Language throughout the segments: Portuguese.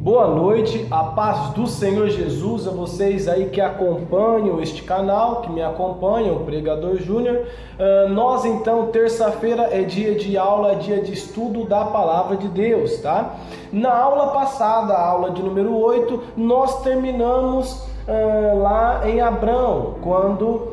Boa noite, a paz do Senhor Jesus a vocês aí que acompanham este canal, que me acompanham, o Pregador Júnior. Nós então, terça-feira é dia de aula, dia de estudo da Palavra de Deus, tá? Na aula passada, a aula de número 8, nós terminamos lá em Abrão, quando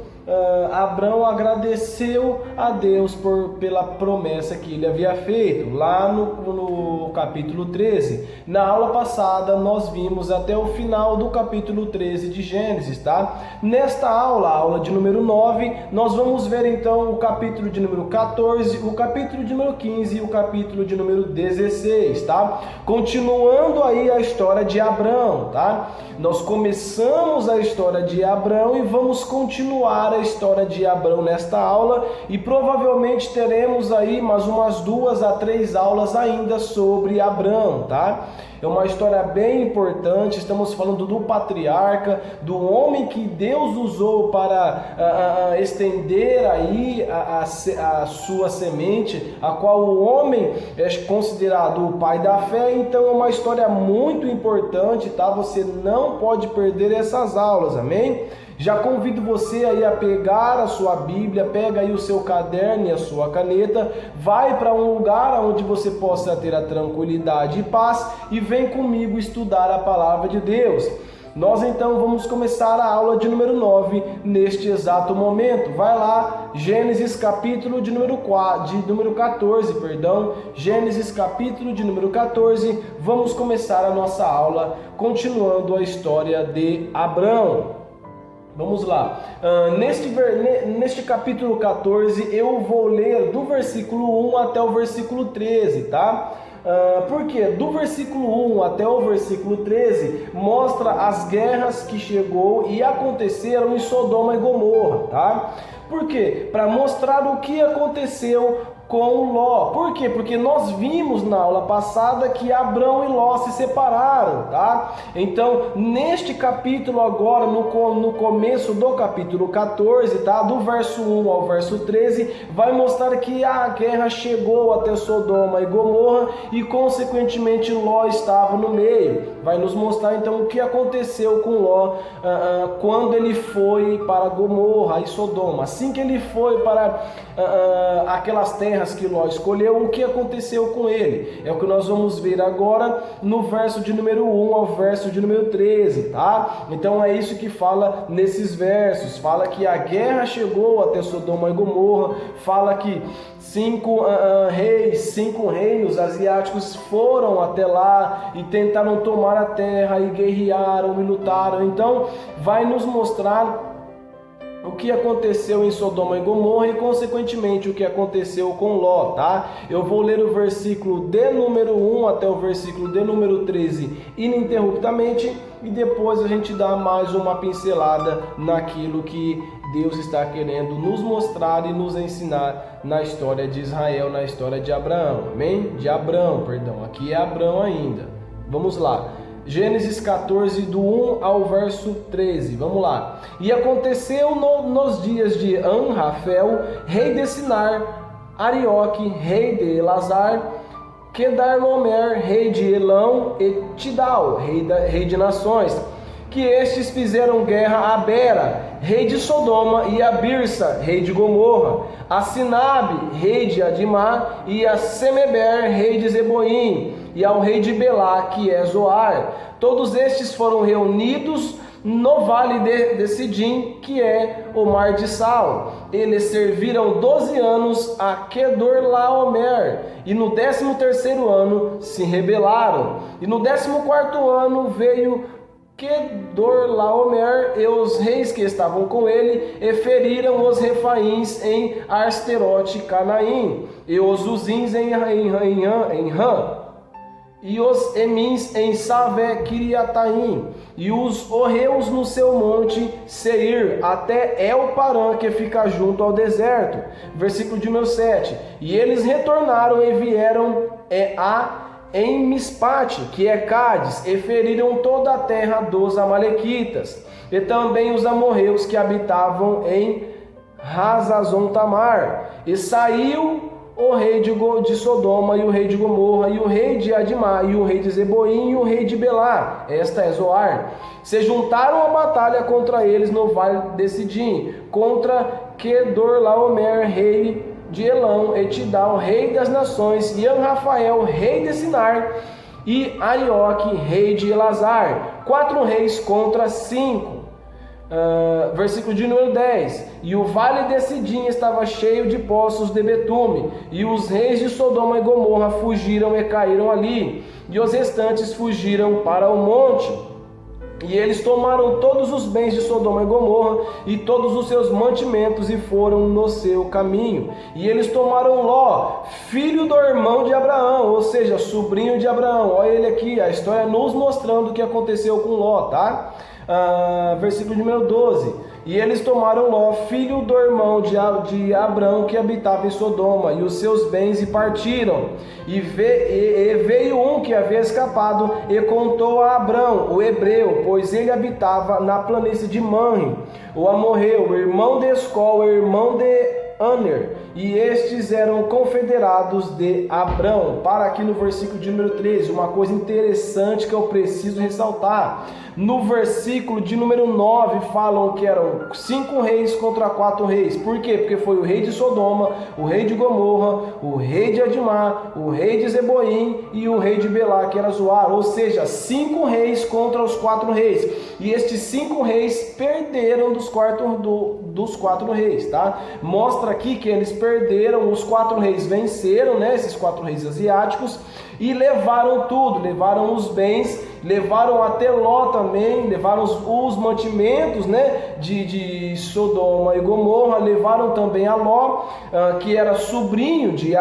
Abrão agradeceu a Deus pela promessa que ele havia feito, lá no capítulo 13. Na aula passada nós vimos até o final do capítulo 13 de Gênesis, tá? Nesta aula, a aula de número 9, nós vamos ver então o capítulo de número 14, o capítulo de número 15 e o capítulo de número 16, tá? Continuando aí a história de Abrão, tá? Nós começamos a história de Abrão e vamos continuar a história de Abrão nesta aula, e provavelmente teremos aí mais umas 2 a 3 aulas ainda sobre Abrão, tá? É uma história bem importante. Estamos falando do patriarca, do homem que Deus usou para estender aí a sua semente, a qual o homem é considerado o pai da fé. Então é uma história muito importante, tá? Você não pode perder essas aulas, amém? Já convido você aí a pegar a sua Bíblia, pega aí o seu caderno e a sua caneta, vai para um lugar onde você possa ter a tranquilidade e paz e vem comigo estudar a Palavra de Deus. Nós então vamos começar a aula de número 9 neste exato momento. Vai lá, Gênesis capítulo de número 14, Gênesis capítulo de número 14. Vamos começar a nossa aula continuando a história de Abrão. Vamos lá, neste capítulo 14 eu vou ler do versículo 1 até o versículo 13, tá? Porque do versículo 1 até o versículo 13 mostra as guerras que chegou e aconteceram em Sodoma e Gomorra, tá? Por quê? Para mostrar o que aconteceu com Ló. Por quê? Porque nós vimos na aula passada que Abrão e Ló se separaram, tá? Então, neste capítulo agora, no começo do capítulo 14, tá? Do verso 1 ao verso 13, vai mostrar que a guerra chegou até Sodoma e Gomorra e, consequentemente, Ló estava no meio. Vai nos mostrar, então, o que aconteceu com Ló quando ele foi para Gomorra e Sodoma. Assim que ele foi para aquelas terras que Ló escolheu, o que aconteceu com ele? É o que nós vamos ver agora no verso de número 1 ao verso de número 13, tá? Então é isso que fala nesses versos. Fala que a guerra chegou até Sodoma e Gomorra, fala que 5 reinos asiáticos foram até lá e tentaram tomar a terra e guerrearam e lutaram. Então vai nos mostrar o que aconteceu em Sodoma e Gomorra e, consequentemente, o que aconteceu com Ló, tá? Eu vou ler o versículo de número 1 até o versículo de número 13 ininterruptamente e depois a gente dá mais uma pincelada naquilo que Deus está querendo nos mostrar e nos ensinar na história de Israel, na história de Abraão, amém? De Abrão, perdão, aqui é Abrão ainda. Vamos lá. Gênesis 14, do 1 ao verso 13, vamos lá. E aconteceu nos dias de Anrafel, rei de Sinar, Arioque, rei de Elazar, Quedarlomer, rei de Elão, e Tidal, rei de nações, que estes fizeram guerra a Bera, rei de Sodoma, e a Birsa, rei de Gomorra, a Sinabe, rei de Adimá, e a Semeber, rei de Zeboim, e ao rei de Belá, que é Zoar. Todos estes foram reunidos no vale de Sidim, que é o mar de Sal. Eles serviram 12 anos a Quedorlaomer, e no 13º ano se rebelaram. E no 14º ano veio Quedorlaomer e os reis que estavam com ele, e feriram os refaíns em Asterote Canaim, e os uzins em Rã, e os emins em Savé Kiriataim, e os orreus no seu monte Seir, até El Parã, que fica junto ao deserto. Versículo de número 7. E eles retornaram e vieram em Mispate, que é Cádiz, e feriram toda a terra dos amalequitas, e também os amorreus que habitavam em Hazazon Tamar. E saiu o rei de Sodoma e o rei de Gomorra, e o rei de Admá, e o rei de Zeboim, e o rei de Belá, esta é Zoar, se juntaram à batalha contra eles no vale de Sidim, contra Kedorlaomer, rei de Elão, Etidal, rei das nações, e Rafael, rei de Sinar, e Arioque, rei de Elazar, 4 reis contra 5. Versículo de número 10. E o vale de Sidim estava cheio de poços de betume, e os reis de Sodoma e Gomorra fugiram e caíram ali, e os restantes fugiram para o monte. E eles tomaram todos os bens de Sodoma e Gomorra e todos os seus mantimentos e foram no seu caminho. E eles tomaram Ló, filho do irmão de Abraão, ou seja, sobrinho de Abraão. Olha ele aqui, a história nos mostrando o que aconteceu com Ló, tá? Versículo número 12. E eles tomaram Ló, filho do irmão de Abrão, que habitava em Sodoma, e os seus bens, e partiram. E veio um que havia escapado e contou a Abrão, o hebreu, pois ele habitava na planície de Manre, o amorreu, o irmão de Escol, o irmão de Aner, e estes eram confederados de Abrão. Para aqui no versículo de número 13, uma coisa interessante que eu preciso ressaltar. No versículo de número 9 falam que eram 5 reis contra 4 reis. Por quê? Porque foi o rei de Sodoma, o rei de Gomorra, o rei de Admá, o rei de Zeboim e o rei de Belá, que era Zoar. Ou seja, 5 reis contra os 4 reis. E estes 5 reis perderam dos 4 reis, tá? Mostra aqui que eles perderam, os 4 reis venceram, né? Esses 4 reis asiáticos, e levaram tudo, levaram os bens, levaram até Ló também, levaram os mantimentos, né, de Sodoma e Gomorra, levaram também a Ló, que era sobrinho de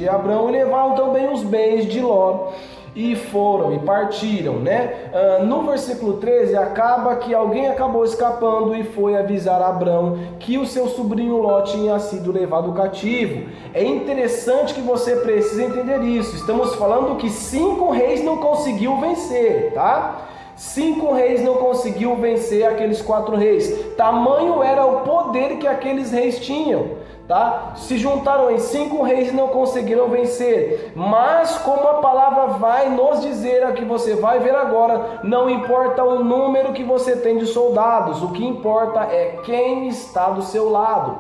Abrão, e levaram também os bens de Ló. E foram, e partiram, né? No versículo 13, acaba que alguém acabou escapando e foi avisar a Abrão que o seu sobrinho Ló tinha sido levado cativo. É interessante que você precisa entender isso. Estamos falando que 5 reis não conseguiu vencer, tá? 5 reis não conseguiu vencer aqueles 4 reis. Tamanho era o poder que aqueles reis tinham. Tá? Se juntaram em 5 reis e não conseguiram vencer. Mas como a palavra vai nos dizer, a que você vai ver agora, não importa o número que você tem de soldados, o que importa é quem está do seu lado.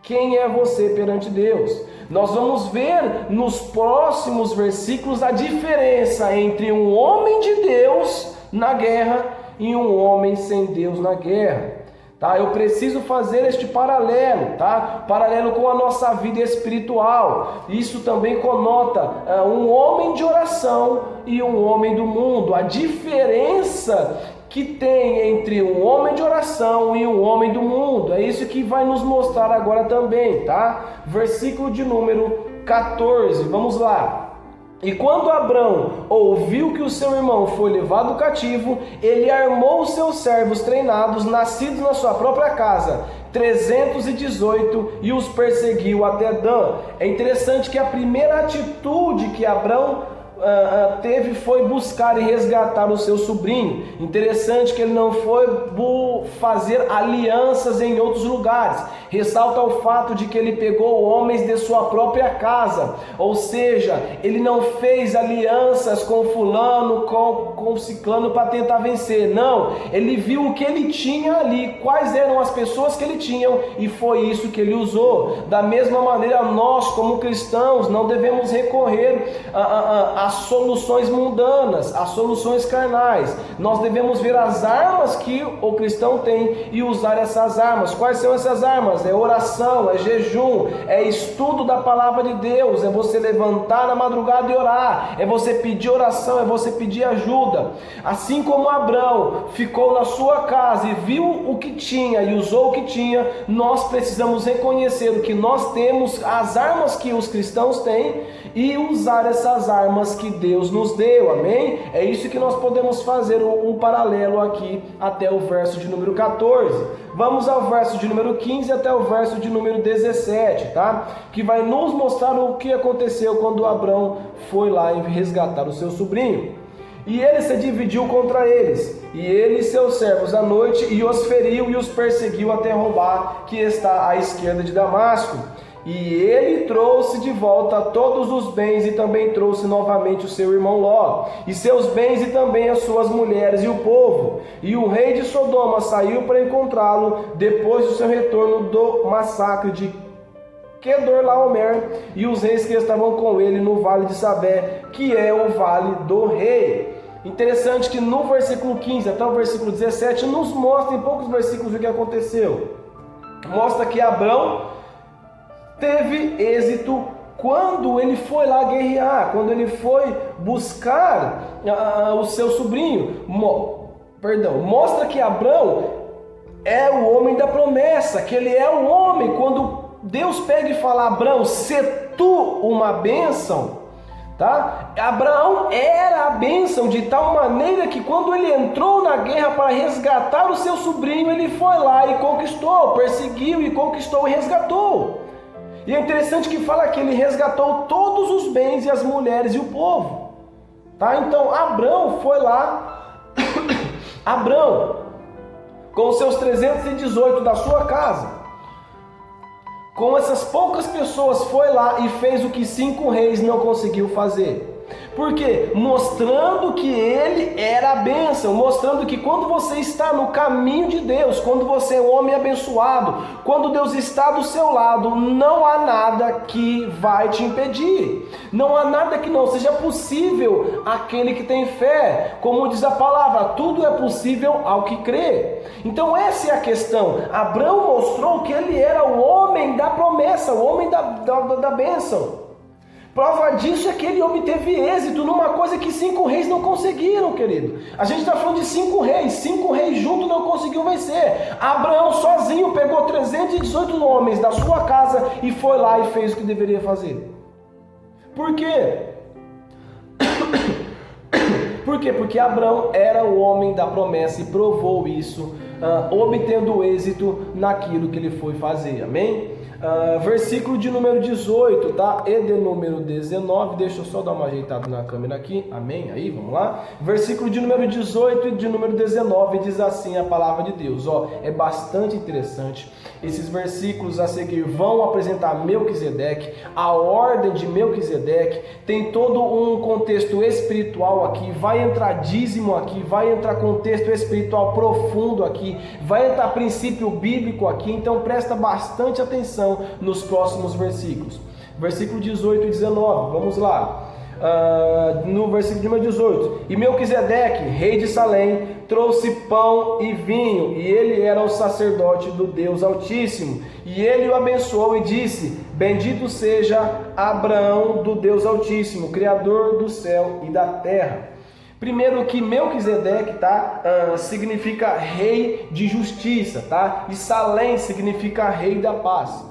Quem é você perante Deus? Nós vamos ver nos próximos versículos a diferença entre um homem de Deus na guerra e um homem sem Deus na guerra. Tá? Eu preciso fazer este paralelo, tá? Paralelo com a nossa vida espiritual. Isso também conota um homem de oração e um homem do mundo. A diferença que tem entre um homem de oração e um homem do mundo. É isso que vai nos mostrar agora também, tá? Versículo de número 14. Vamos lá. E quando Abrão ouviu que o seu irmão foi levado cativo, ele armou os seus servos treinados, nascidos na sua própria casa, 318, e os perseguiu até Dan. É interessante que a primeira atitude que Abrão teve foi buscar e resgatar o seu sobrinho. Interessante que ele não foi fazer alianças em outros lugares. Ressalta o fato de que ele pegou homens de sua própria casa, ou seja, ele não fez alianças com fulano, com ciclano para tentar vencer. Não, ele viu o que ele tinha ali, quais eram as pessoas que ele tinha, e foi isso que ele usou. Da mesma maneira, nós como cristãos não devemos recorrer a soluções mundanas, as soluções carnais. Nós devemos ver as armas que o cristão tem e usar essas armas. Quais são essas armas? É oração, é jejum, é estudo da palavra de Deus, é você levantar na madrugada e orar, é você pedir oração, é você pedir ajuda. Assim como Abrão ficou na sua casa e viu o que tinha e usou o que tinha, nós precisamos reconhecer o que nós temos, as armas que os cristãos têm, e usar essas armas que Deus nos deu, amém? É isso que nós podemos fazer um paralelo aqui até o verso de número 14. Vamos ao verso de número 15 até o verso de número 17, tá? Que vai nos mostrar o que aconteceu quando Abrão foi lá resgatar o seu sobrinho. E ele se dividiu contra eles, e ele e seus servos à noite, e os feriu e os perseguiu até Robá, que está à esquerda de Damasco. E ele trouxe de volta todos os bens e também trouxe novamente o seu irmão Ló, e seus bens e também as suas mulheres e o povo. E o rei de Sodoma saiu para encontrá-lo depois do seu retorno do massacre de Quedorlaomer e os reis que estavam com ele no vale de Sabé, que é o vale do rei. Interessante que no versículo 15 até o versículo 17 nos mostra em poucos versículos o que aconteceu. Mostra que Abrão teve êxito quando ele foi lá guerrear, quando ele foi buscar o seu sobrinho. Mostra que Abrão é o homem da promessa, que ele é o homem. Quando Deus pega e fala: Abrão, se tu uma bênção, tá? Abraão era a bênção de tal maneira que quando ele entrou na guerra para resgatar o seu sobrinho, ele foi lá e conquistou, perseguiu e conquistou e resgatou. E é interessante que fala que ele resgatou todos os bens e as mulheres e o povo, tá? Então Abrão foi lá, Abrão, com os seus 318 da sua casa, com essas poucas pessoas, foi lá e fez o que 5 reis não conseguiu fazer. Por quê? Mostrando que ele era a bênção, mostrando que quando você está no caminho de Deus, quando você é um homem abençoado, quando Deus está do seu lado, não há nada que vai te impedir. Não há nada que não seja possível àquele que tem fé. Como diz a palavra, tudo é possível ao que crê. Então essa é a questão. Abraão mostrou que ele era o homem da promessa, o homem da bênção. Prova disso é que ele obteve êxito numa coisa que 5 reis não conseguiram, querido. A gente está falando de 5 reis juntos não conseguiu vencer. Abraão sozinho pegou 318 homens da sua casa e foi lá e fez o que deveria fazer. Por quê? Por quê? Porque Abraão era o homem da promessa e provou isso, obtendo êxito naquilo que ele foi fazer. Amém? Versículo de número 18, tá? E de número 19, deixa eu só dar uma ajeitada na câmera aqui, amém? Aí, vamos lá. Versículo de número 18 e de número 19 diz assim a palavra de Deus, ó, é bastante interessante. Esses versículos a seguir vão apresentar Melquisedeque, a ordem de Melquisedeque, tem todo um contexto espiritual aqui, vai entrar dízimo aqui, vai entrar contexto espiritual profundo aqui, vai entrar princípio bíblico aqui, então presta bastante atenção nos próximos versículos. Versículo 18 e 19, vamos lá. No versículo número 18: E Melquisedeque, rei de Salém, trouxe pão e vinho, e ele era o sacerdote do Deus Altíssimo. E ele o abençoou e disse: Bendito seja Abraão do Deus Altíssimo, Criador do céu e da terra. Primeiro que Melquisedeque, tá? Significa rei de justiça, tá? E Salém significa rei da paz.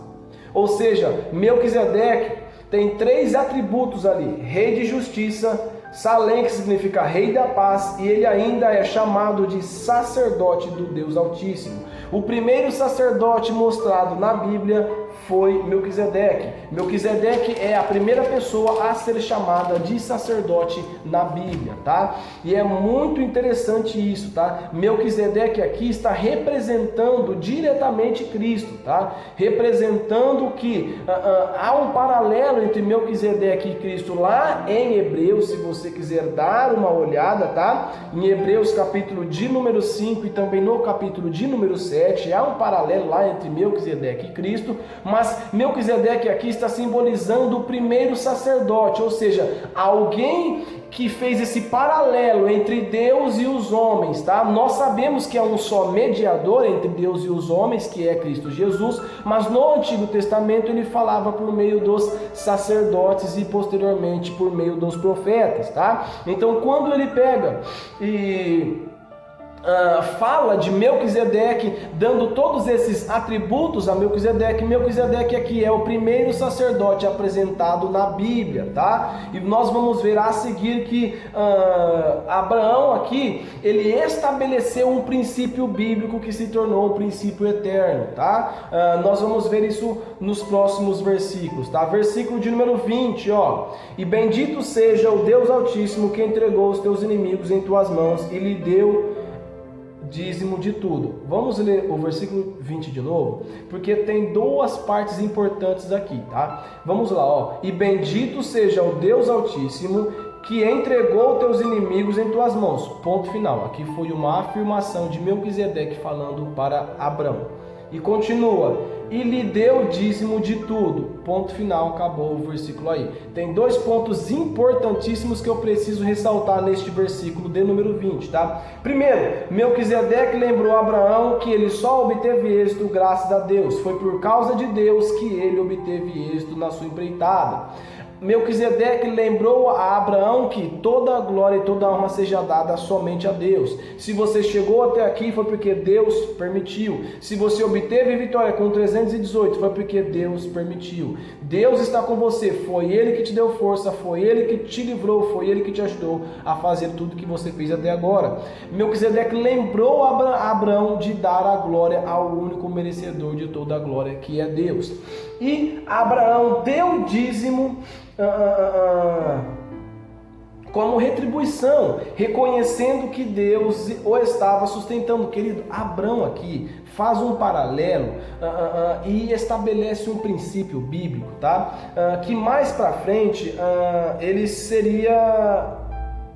Ou seja, Melquisedeque tem 3 atributos ali: rei de justiça, Salém, que significa rei da paz, e ele ainda é chamado de sacerdote do Deus Altíssimo. O primeiro sacerdote mostrado na Bíblia foi Melquisedeque. Melquisedeque é a primeira pessoa a ser chamada de sacerdote na Bíblia, tá? E é muito interessante isso, tá? Melquisedeque aqui está representando diretamente Cristo, tá? Representando que há um paralelo entre Melquisedeque e Cristo lá em Hebreus, se você quiser dar uma olhada, tá? Em Hebreus capítulo de número 5 e também no capítulo de número 7, há um paralelo lá entre Melquisedeque e Cristo, mas Melquisedeque aqui está simbolizando o primeiro sacerdote, ou seja, alguém que fez esse paralelo entre Deus e os homens, tá? Nós sabemos que é um só mediador entre Deus e os homens, que é Cristo Jesus, mas no Antigo Testamento ele falava por meio dos sacerdotes e posteriormente por meio dos profetas, tá? Então quando ele pega e fala de Melquisedeque, dando todos esses atributos a Melquisedeque, Melquisedeque aqui é o primeiro sacerdote apresentado na Bíblia, tá? E nós vamos ver a seguir que Abraão aqui, ele estabeleceu um princípio bíblico que se tornou um princípio eterno, tá? Nós vamos ver isso nos próximos versículos, tá? Versículo de número 20, ó: E bendito seja o Deus Altíssimo que entregou os teus inimigos em tuas mãos e lhe deu dízimo de tudo. Vamos ler o versículo 20 de novo, porque tem duas partes importantes aqui, tá? Vamos lá, ó. E bendito seja o Deus Altíssimo, que entregou teus inimigos em tuas mãos. Ponto final. Aqui foi uma afirmação de Melquisedeque falando para Abrão. E continua, e lhe deu o dízimo de tudo. Ponto final, acabou o versículo aí. Tem dois pontos importantíssimos que eu preciso ressaltar neste versículo de número 20, tá? Primeiro, Melquisedeque lembrou a Abraão que ele só obteve êxito graças a Deus. Foi por causa de Deus que ele obteve êxito na sua empreitada. Melquisedeque lembrou a Abraão que toda a glória e toda a honra seja dada somente a Deus. Se você chegou até aqui foi porque Deus permitiu. Se você obteve vitória com 318 foi porque Deus permitiu. Deus está com você, foi Ele que te deu força, foi Ele que te livrou, foi Ele que te ajudou a fazer tudo que você fez até agora. Melquisedeque lembrou a Abraão de dar a glória ao único merecedor de toda a glória, que é Deus. E Abraão deu dízimo como retribuição, reconhecendo que Deus o estava sustentando. Querido, Abraão aqui faz um paralelo e estabelece um princípio bíblico, tá? Que mais para frente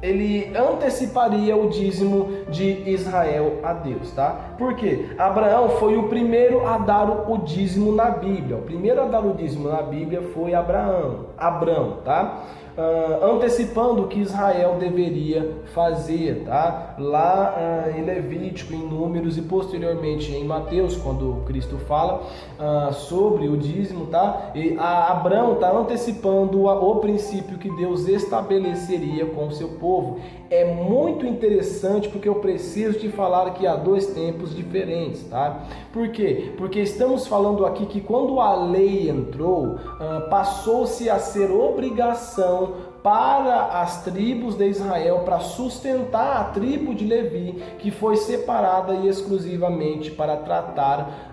ele anteciparia o dízimo de Israel a Deus, tá? Por quê? Abraão foi o primeiro a dar o dízimo na Bíblia. O primeiro a dar o dízimo na Bíblia foi Abrão, tá? Antecipando o que Israel deveria fazer, tá? Lá em Levítico, em Números e posteriormente em Mateus, quando Cristo fala sobre o dízimo, tá? E Abrão está antecipando o princípio que Deus estabeleceria com o seu povo. É muito interessante porque eu preciso te falar que há dois tempos diferentes, tá? Por quê? Porque estamos falando aqui que quando a lei entrou, passou-se a ser obrigação para as tribos de Israel, para sustentar a tribo de Levi, que foi separada e exclusivamente para tratar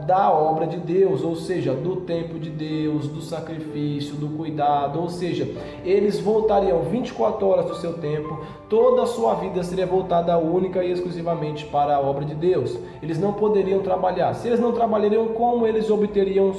da obra de Deus, ou seja, do templo de Deus, do sacrifício, do cuidado, ou seja, eles voltariam 24 horas do seu tempo, toda a sua vida seria voltada única e exclusivamente para a obra de Deus. Eles não poderiam trabalhar. Se eles não trabalhariam, como eles obteriam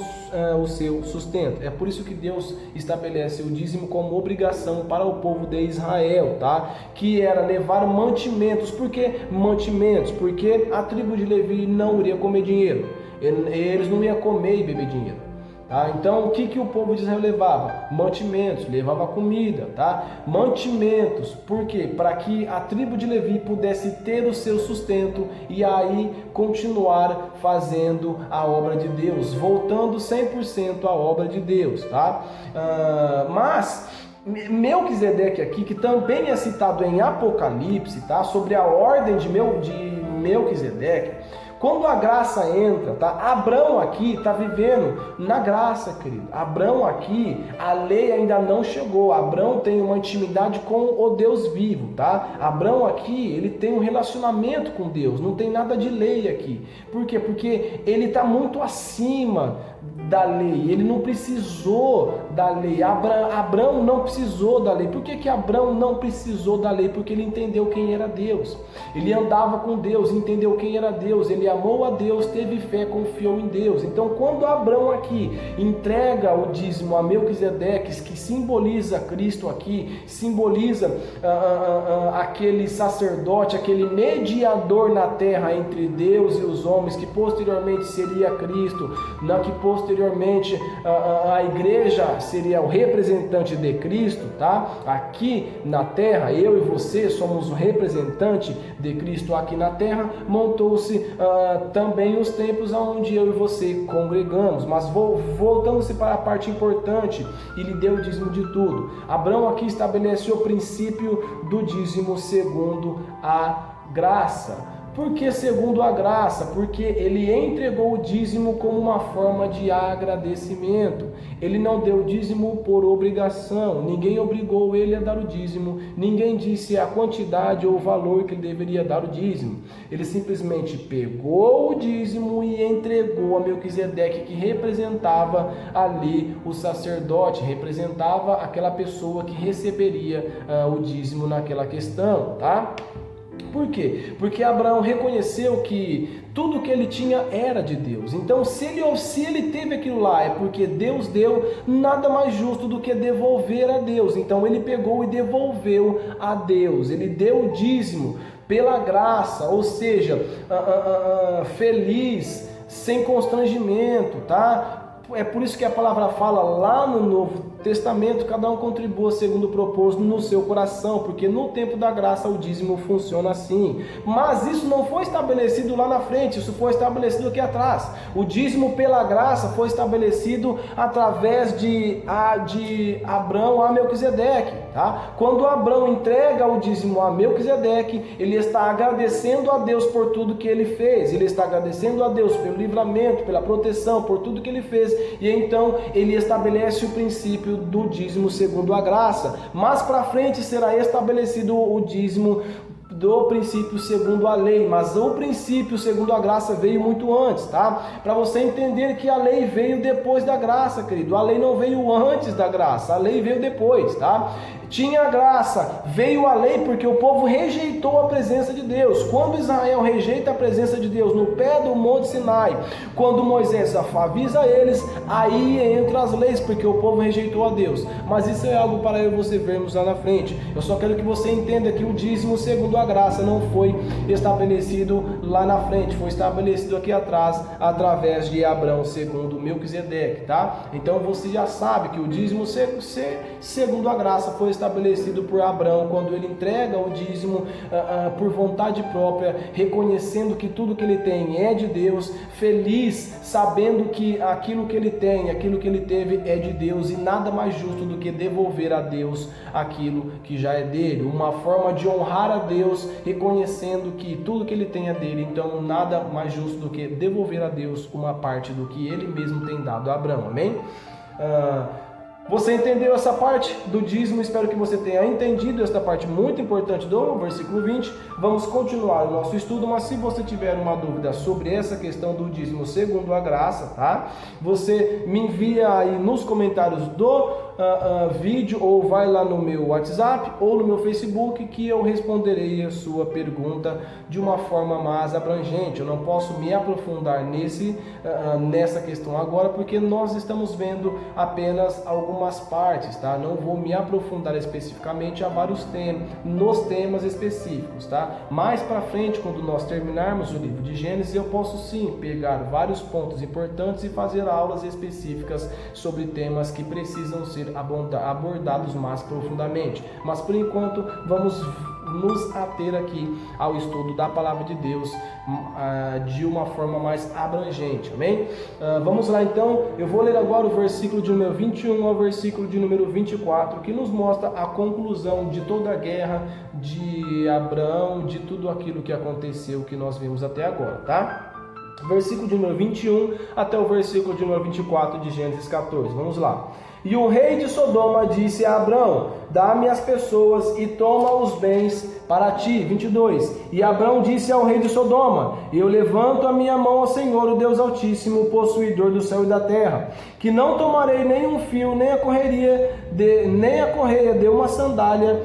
o seu sustento? É por isso que Deus estabelece o dízimo como obrigação para o povo de Israel, tá? Que era levar mantimentos. Por que mantimentos? Porque a tribo de Levi não iria comer dinheiro. Eles não iam comer e beber dinheiro. Tá? Então o que o povo de Israel levava? Mantimentos, levava comida, tá? Mantimentos, por quê? Para que a tribo de Levi pudesse ter o seu sustento e aí continuar fazendo a obra de Deus, voltando 100% à obra de Deus, tá? Mas Melquisedeque aqui, que também é citado em Apocalipse, tá? Sobre a ordem de Melquisedeque. Quando a graça entra, tá? Abrão aqui está vivendo na graça, querido. Abrão aqui, a lei ainda não chegou. Abrão tem uma intimidade com o Deus vivo, tá? Abrão aqui, ele tem um relacionamento com Deus. Não tem nada de lei aqui. Por quê? Porque ele está muito acima da lei. Ele não precisou da lei. Abrão não precisou da lei. Por que Abrão não precisou da lei? Porque ele entendeu quem era Deus. Ele andava com Deus, entendeu quem era Deus. Ele amou a Deus, teve fé, confiou em Deus. Então, quando Abrão aqui entrega o dízimo a Melquisedeque, que simboliza Cristo aqui, simboliza aquele sacerdote, aquele mediador na terra entre Deus e os homens, que posteriormente seria Cristo, que posteriormente a igreja seria o representante de Cristo, tá? Aqui na terra, eu e você somos o representante de Cristo aqui na terra. Montou-se também os templos onde eu e você congregamos. Mas voltando-se para a parte importante, ele deu o dízimo de tudo. Abrão aqui estabelece o princípio do dízimo segundo a graça. Por que segundo a graça? Porque ele entregou o dízimo como uma forma de agradecimento. Ele não deu o dízimo por obrigação. Ninguém obrigou ele a dar o dízimo. Ninguém disse a quantidade ou o valor que ele deveria dar o dízimo. Ele simplesmente pegou o dízimo e entregou a Melquisedeque, que representava ali o sacerdote, representava aquela pessoa que receberia o dízimo naquela questão, tá? Por quê? Porque Abraão reconheceu que tudo que ele tinha era de Deus. Então, se ele teve aquilo lá, é porque Deus deu, nada mais justo do que devolver a Deus. Então, ele pegou e devolveu a Deus. Ele deu o dízimo pela graça, ou seja, feliz, sem constrangimento, tá? É por isso que a palavra fala lá no Novo Testamento, cada um contribua segundo o propósito no seu coração, porque no tempo da graça o dízimo funciona assim. Mas isso não foi estabelecido lá na frente, isso foi estabelecido aqui atrás. O dízimo pela graça foi estabelecido através de Abrão a Melquisedeque, tá? Quando Abrão entrega o dízimo a Melquisedeque, ele está agradecendo a Deus por tudo que ele fez, ele está agradecendo a Deus pelo livramento, pela proteção, por tudo que ele fez, e então ele estabelece o princípio do dízimo segundo a graça. Mais para frente será estabelecido o dízimo do princípio segundo a lei, mas o princípio segundo a graça veio muito antes, tá? Para você entender que a lei veio depois da graça, querido. A lei não veio antes da graça, a lei veio depois, tá? Tinha a graça, veio a lei porque o povo rejeitou a presença de Deus. Quando Israel rejeita a presença de Deus no pé do Monte Sinai, quando Moisés avisa eles, aí entra as leis, porque o povo rejeitou a Deus. Mas isso é algo para eu e você vermos lá na frente. Eu só quero que você entenda que o dízimo segundo a graça não foi estabelecido lá na frente, foi estabelecido aqui atrás, através de Abrão segundo Melquisedeque, tá? Então você já sabe que o dízimo segundo a graça foi estabelecido por Abrão, quando ele entrega o dízimo por vontade própria, reconhecendo que tudo que ele tem é de Deus, feliz, sabendo que aquilo que ele tem, aquilo que ele teve é de Deus, e nada mais justo do que devolver a Deus aquilo que já é dele, uma forma de honrar a Deus, reconhecendo que tudo que ele tem é dele. Então nada mais justo do que devolver a Deus uma parte do que ele mesmo tem dado a Abrão, amém? Você entendeu essa parte do dízimo? Espero que você tenha entendido esta parte muito importante do versículo 20. Vamos continuar o nosso estudo, mas se você tiver uma dúvida sobre essa questão do dízimo segundo a graça, tá? Você me envia aí nos comentários do vídeo, ou vai lá no meu WhatsApp ou no meu Facebook, que eu responderei a sua pergunta de uma forma mais abrangente. Eu não posso me aprofundar nessa questão agora, porque nós estamos vendo apenas algumas partes, tá? Não vou me aprofundar especificamente a vários temas, nos temas específicos, tá? Mais para frente, quando nós terminarmos o livro de Gênesis, eu posso sim pegar vários pontos importantes e fazer aulas específicas sobre temas que precisam ser abordados mais profundamente. Mas por enquanto vamos nos ater aqui ao estudo da palavra de Deus de uma forma mais abrangente, amém? Vamos lá então, eu vou ler agora o versículo de número 21 ao versículo de número 24, que nos mostra a conclusão de toda a guerra de Abraão, de tudo aquilo que aconteceu, que nós vimos até agora, tá? Versículo de número 21 até o versículo de número 24 de Gênesis 14, vamos lá. E o rei de Sodoma disse a Abrão: dá-me as pessoas e toma os bens para ti. 22. E Abrão disse ao rei de Sodoma: eu levanto a minha mão ao Senhor, o Deus Altíssimo, possuidor do céu e da terra, que não tomarei nem um fio, nem a correia de uma sandália,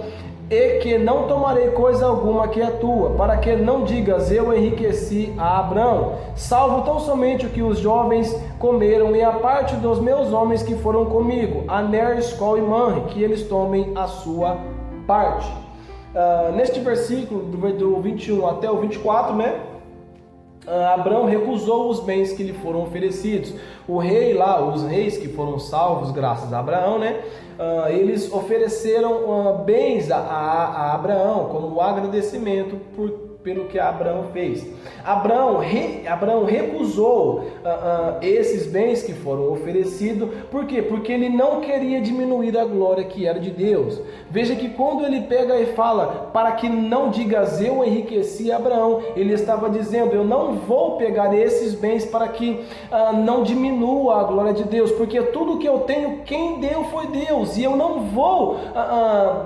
e que não tomarei coisa alguma que é tua, para que não digas: eu enriqueci a Abrão, salvo tão somente o que os jovens comeram, e a parte dos meus homens que foram comigo, Aner, Escol e Manre, que eles tomem a sua parte. Neste versículo, do 21 até o 24, né? Abrão recusou os bens que lhe foram oferecidos. O rei lá, os reis que foram salvos graças a Abraão, né? Eles ofereceram bens a Abraão como agradecimento pelo que Abraão fez. Abraão recusou esses bens que foram oferecidos. Por quê? Porque ele não queria diminuir a glória que era de Deus. Veja que quando ele pega e fala: para que não digas eu enriqueci Abraão, ele estava dizendo: eu não vou pegar esses bens para que não diminua a glória de Deus, porque tudo que eu tenho, quem deu foi Deus, e eu não vou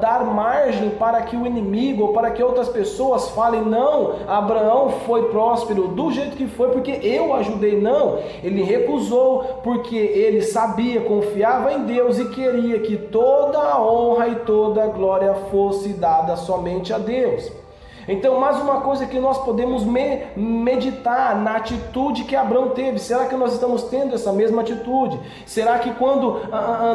dar margem para que o inimigo ou para que outras pessoas falem: não, Abraão foi próspero do jeito que foi porque eu ajudei. Não, ele recusou porque ele sabia, confiava em Deus e queria que toda a honra e toda a glória fosse dada somente a Deus. Então, mais uma coisa que nós podemos meditar na atitude que Abraão teve. Será que nós estamos tendo essa mesma atitude? Será que quando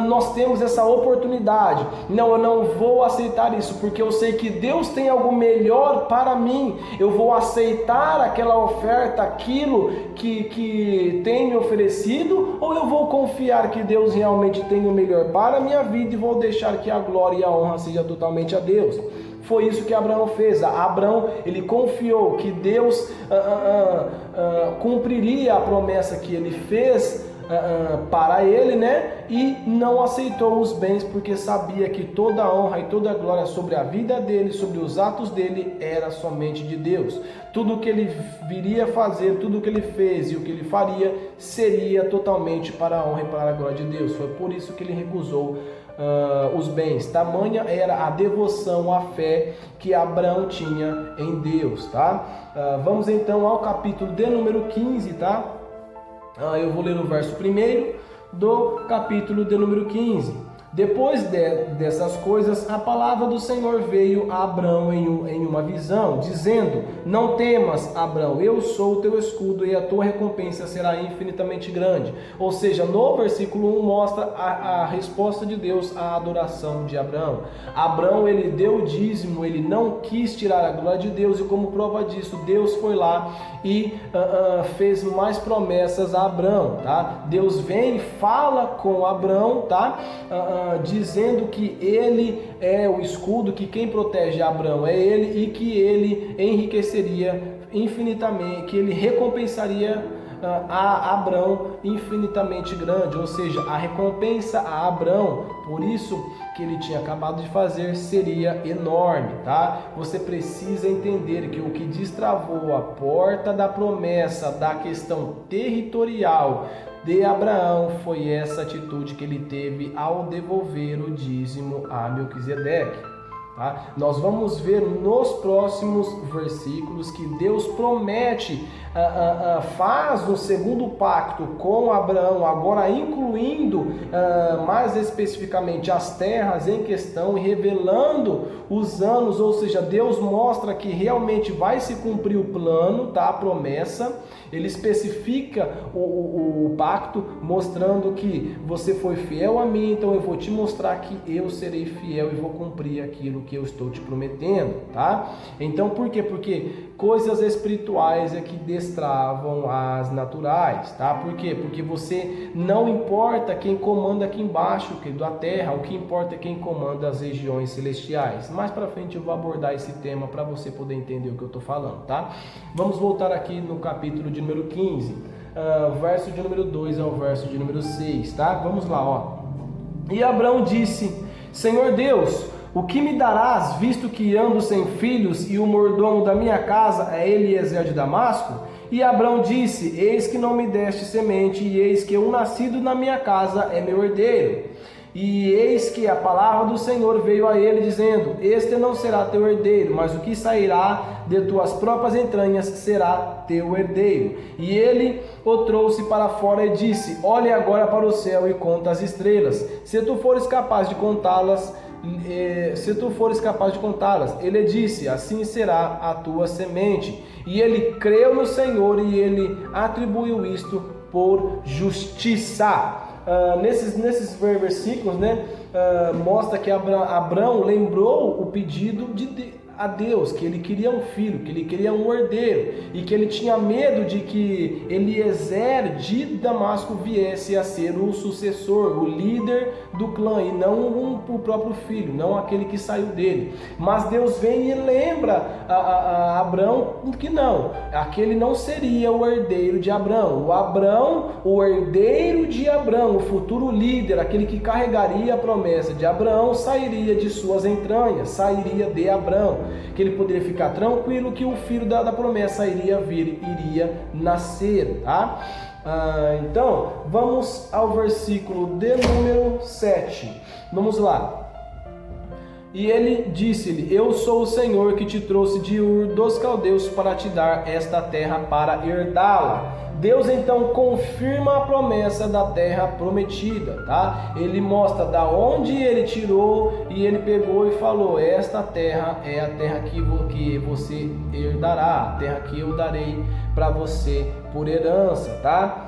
nós temos essa oportunidade, não, eu não vou aceitar isso, porque eu sei que Deus tem algo melhor para mim, eu vou aceitar aquela oferta, aquilo que tem me oferecido, ou eu vou confiar que Deus realmente tem o melhor para a minha vida e vou deixar que a glória e a honra seja totalmente a Deus? Foi isso que Abraão fez. Abraão, ele confiou que Deus cumpriria a promessa que ele fez para ele, né? E não aceitou os bens, porque sabia que toda a honra e toda a glória sobre a vida dele, sobre os atos dele, era somente de Deus. Tudo o que ele viria fazer, tudo o que ele fez e o que ele faria, seria totalmente para a honra e para a glória de Deus. Foi por isso que ele recusou os bens. Tamanha era a devoção, a fé que Abraão tinha em Deus, tá? Vamos então ao capítulo de número 15, tá? Eu vou ler o verso 1 do capítulo de número 15. Depois dessas coisas, a palavra do Senhor veio a Abraão em uma visão, dizendo: não temas, Abraão, eu sou o teu escudo e a tua recompensa será infinitamente grande. Ou seja, no versículo 1 mostra a resposta de Deus à adoração de Abraão. Abraão, ele deu o dízimo, ele não quis tirar a glória de Deus, e como prova disso, Deus foi lá e fez mais promessas a Abraão, tá? Deus vem e fala com Abraão, tá? Dizendo que ele é o escudo, que quem protege Abraão é ele, e que ele enriqueceria infinitamente, que ele recompensaria a Abraão infinitamente grande, ou seja, a recompensa a Abraão, por isso que ele tinha acabado de fazer, seria enorme, tá? Você precisa entender que o que destravou a porta da promessa, da questão territorial de Abraão, foi essa atitude que ele teve ao devolver o dízimo a Melquisedeque. Tá? Nós vamos ver nos próximos versículos que Deus promete, faz um segundo pacto com Abraão, agora incluindo mais especificamente as terras em questão e revelando os anos, ou seja, Deus mostra que realmente vai se cumprir o plano, tá? A promessa. Ele especifica o pacto, mostrando que você foi fiel a mim, então eu vou te mostrar que eu serei fiel e vou cumprir aquilo que eu estou te prometendo, tá? Então, por quê? Porque coisas espirituais é que destravam as naturais, tá? Por quê? Porque você não importa quem comanda aqui embaixo, da terra, o que importa é quem comanda as regiões celestiais. Mais pra frente eu vou abordar esse tema para você poder entender o que eu estou falando, tá? Vamos voltar aqui no capítulo de número 15, verso de número 2 ao verso de número 6, tá? Vamos lá, ó. E Abraão disse: Senhor Deus, o que me darás, visto que ando sem filhos e o mordomo da minha casa é Eliezer de Damasco? E Abraão disse: eis que não me deste semente, e eis que o nascido na minha casa é meu herdeiro. E eis que a palavra do Senhor veio a ele, dizendo: este não será teu herdeiro, mas o que sairá de tuas próprias entranhas será teu herdeiro. E ele o trouxe para fora e disse: olhe agora para o céu e conta as estrelas, se tu fores capaz de contá-las. Ele disse: assim será a tua semente. E ele creu no Senhor e ele atribuiu isto por justiça. Nesses versículos, né, mostra que Abraão lembrou o pedido a Deus, que ele queria um filho, que ele queria um herdeiro, e que ele tinha medo de que Eliezer de Damasco viesse a ser o sucessor, o líder do clã, e não o próprio filho, não aquele que saiu dele. Mas Deus vem e lembra a Abraão que não, aquele não seria o herdeiro de Abraão. O herdeiro de Abraão, o futuro líder, aquele que carregaria a promessa de Abraão, sairia de suas entranhas, sairia de Abraão, que ele poderia ficar tranquilo que o filho da promessa iria nascer, tá? Então, vamos ao versículo de número 7. Vamos lá. E ele disse-lhe: eu sou o Senhor que te trouxe de Ur dos Caldeus para te dar esta terra para herdá-la. Deus então confirma a promessa da terra prometida, tá? Ele mostra da onde ele tirou e ele pegou e falou: esta terra é a terra que você herdará, a terra que eu darei para você por herança, tá?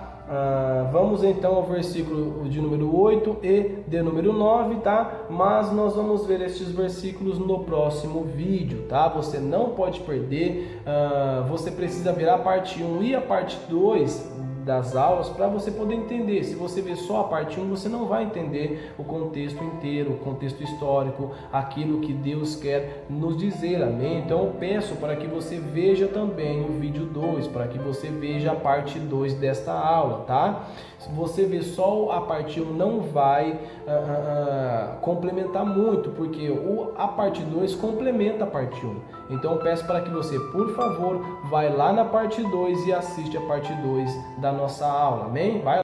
Vamos então ao versículo de número 8 e de número 9, tá? Mas nós vamos ver estes versículos no próximo vídeo, tá? Você não pode perder, você precisa ver a parte 1 e a parte 2 das aulas para você poder entender. Se você ver só a parte 1, você não vai entender o contexto inteiro, o contexto histórico, aquilo que Deus quer nos dizer, amém? Então eu peço para que você veja também o vídeo 2, para que você veja a parte 2 desta aula, tá? Se você ver só a parte 1, não vai complementar muito, porque a parte 2 complementa a parte 1. Então eu peço para que você, por favor, vai lá na parte 2 e assiste a parte 2 da nossa aula, amém? Vai